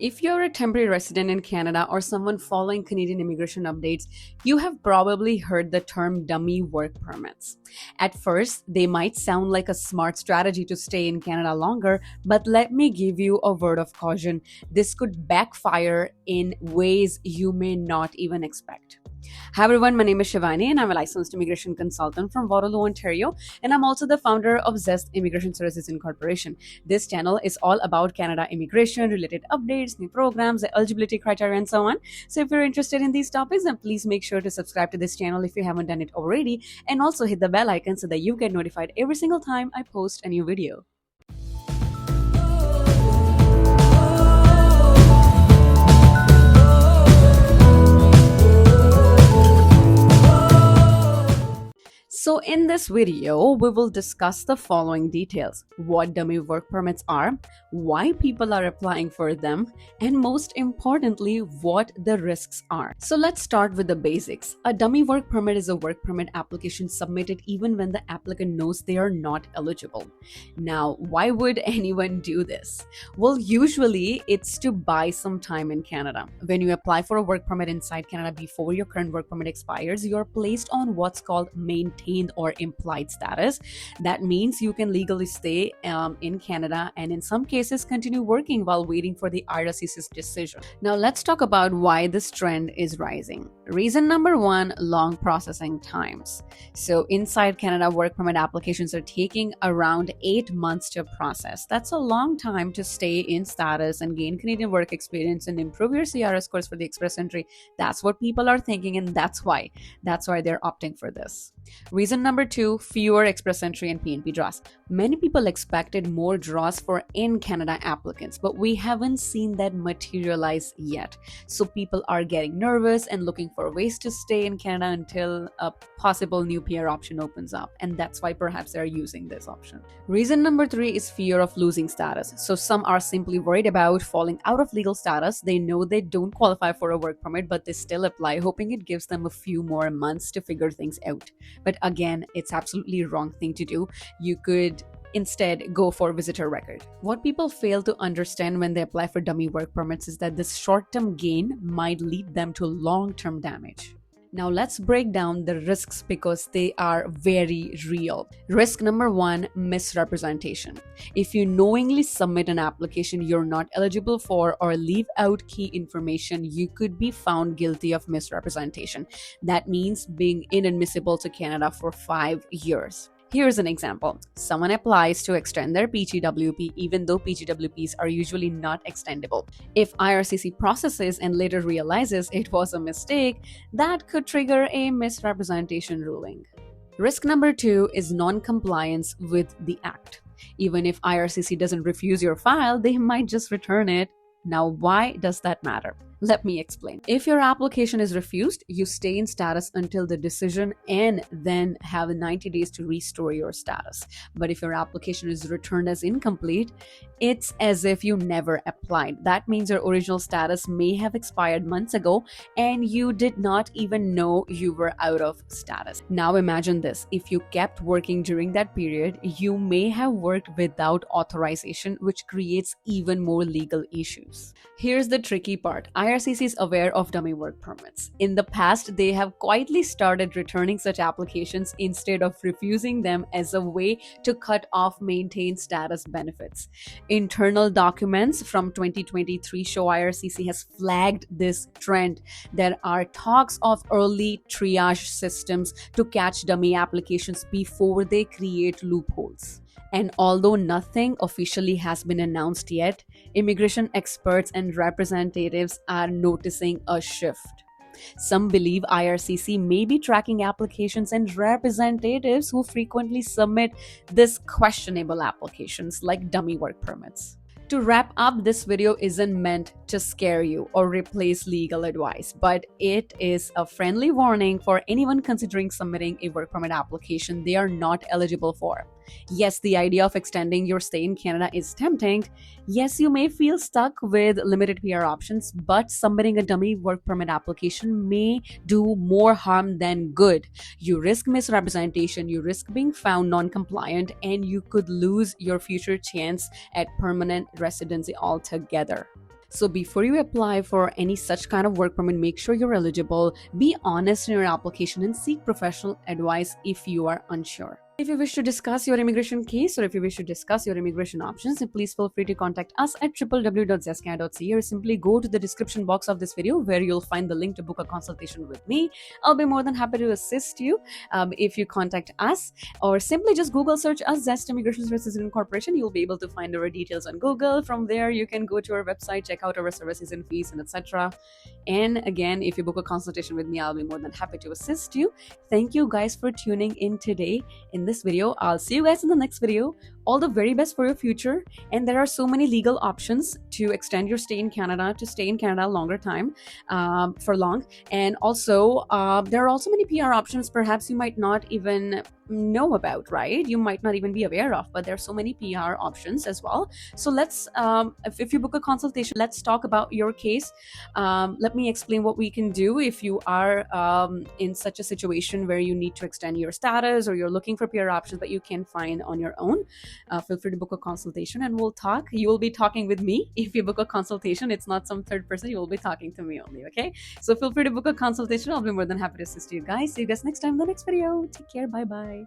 If you're a temporary resident in Canada or someone following Canadian immigration updates, you have probably heard the term dummy work permits. At first, they might sound like a smart strategy to stay in Canada longer, but let me give you a word of caution. This could backfire in ways you may not even expect. Hi everyone, my name is Shivani and I'm a licensed immigration consultant from Waterloo, Ontario, and I'm also the founder of Zeste Immigration Services Inc. This channel is all about Canada immigration, related updates, new programs, the eligibility criteria, and so on. So if you're interested in these topics, then please make sure to subscribe to this channel if you haven't done it already, and also hit the bell icon so that you get notified every single time I post a new video. So in this video, we will discuss the following details: what dummy work permits are, why people are applying for them, and most importantly, what the risks are. So let's start with the basics. A dummy work permit is a work permit application submitted even when the applicant knows they are not eligible. Now, why would anyone do this? Well, usually it's to buy some time in Canada. When you apply for a work permit inside Canada before your current work permit expires, you're placed on what's called maintained or implied status. That means you can legally stay in Canada and in some cases continue working while waiting for the IRCC's decision. Now let's talk about why this trend is rising. Reason number one, long processing times. So inside Canada, work permit applications are taking around 8 months to process. That's a long time to stay in status and gain Canadian work experience and improve your CRS scores for the express entry. That's what people are thinking, and that's why they're opting for this. Reason number two, fewer express entry and PNP draws. Many people expected more draws for in-Canada applicants, but we haven't seen that materialize yet. So people are getting nervous and looking for ways to stay in Canada until a possible new PR option opens up. And that's why perhaps they're using this option. Reason number three is fear of losing status. So some are simply worried about falling out of legal status. They know they don't qualify for a work permit, but they still apply, hoping it gives them a few more months to figure things out. But again, it's absolutely wrong thing to do. You could instead go for visitor record. What people fail to understand when they apply for dummy work permits is that this short-term gain might lead them to long-term damage. Now let's break down the risks because they are very real. Risk number one, misrepresentation. If you knowingly submit an application you're not eligible for or leave out key information, you could be found guilty of misrepresentation. That means being inadmissible to Canada for 5 years. Here's an example. Someone applies to extend their PGWP even though PGWPs are usually not extendable. If IRCC processes and later realizes it was a mistake, that could trigger a misrepresentation ruling. Risk number two is non-compliance with the act. Even if IRCC doesn't refuse your file, they might just return it. Now, why does that matter? Let me explain. If your application is refused, you stay in status until the decision and then have 90 days to restore your status. But if your application is returned as incomplete, it's as if you never applied. That means your original status may have expired months ago and you did not even know you were out of status. Now imagine this. If you kept working during that period, you may have worked without authorization, which creates even more legal issues. Here's the tricky part. IRCC is aware of dummy work permits. In the past, they have quietly started returning such applications instead of refusing them as a way to cut off maintained status benefits. Internal documents from 2023 show IRCC has flagged this trend. There are talks of early triage systems to catch dummy applications before they create loopholes. And although nothing officially has been announced yet, immigration experts and representatives are noticing a shift. Some believe IRCC may be tracking applications and representatives who frequently submit these questionable applications like dummy work permits. To wrap up, this video isn't meant to scare you or replace legal advice, but it is a friendly warning for anyone considering submitting a work permit application they are not eligible for. Yes, the idea of extending your stay in Canada is tempting. Yes, you may feel stuck with limited PR options, but submitting a dummy work permit application may do more harm than good. You risk misrepresentation, you risk being found non-compliant, and you could lose your future chance at permanent residency altogether. So before you apply for any such kind of work permit, make sure you're eligible, be honest in your application, and seek professional advice if you are unsure. If you wish to discuss your immigration case or if you wish to discuss your immigration options, then please feel free to contact us at www.zeste.ca or simply go to the description box of this video where you'll find the link to book a consultation with me. I'll be more than happy to assist you if you contact us, or simply just Google search us Zeste Immigration Services Incorporation. You'll be able to find our details on Google. From there, you can go to our website, check out our services and fees and etc. And again, if you book a consultation with me, I'll be more than happy to assist you. Thank you guys for tuning in today. In this video, I'll see you guys in the next video. All the very best for your future. And there are so many legal options to extend your stay in Canada, to stay in Canada a longer time, for long. And also, there are also many PR options perhaps you might not even know about, right? You might not even be aware of, but there are so many PR options as well. So let's, if you book a consultation, let's talk about your case. Let me explain what we can do if you are in such a situation where you need to extend your status or you're looking for PR options that you can find on your own. Feel free to book a consultation and we'll talk. You will be talking with me. If you book a consultation, it's not some third person. You will be talking to me only, okay? So feel free to book a consultation. I'll be more than happy to assist you guys. See you guys next time in the next video. Take care. Bye-bye.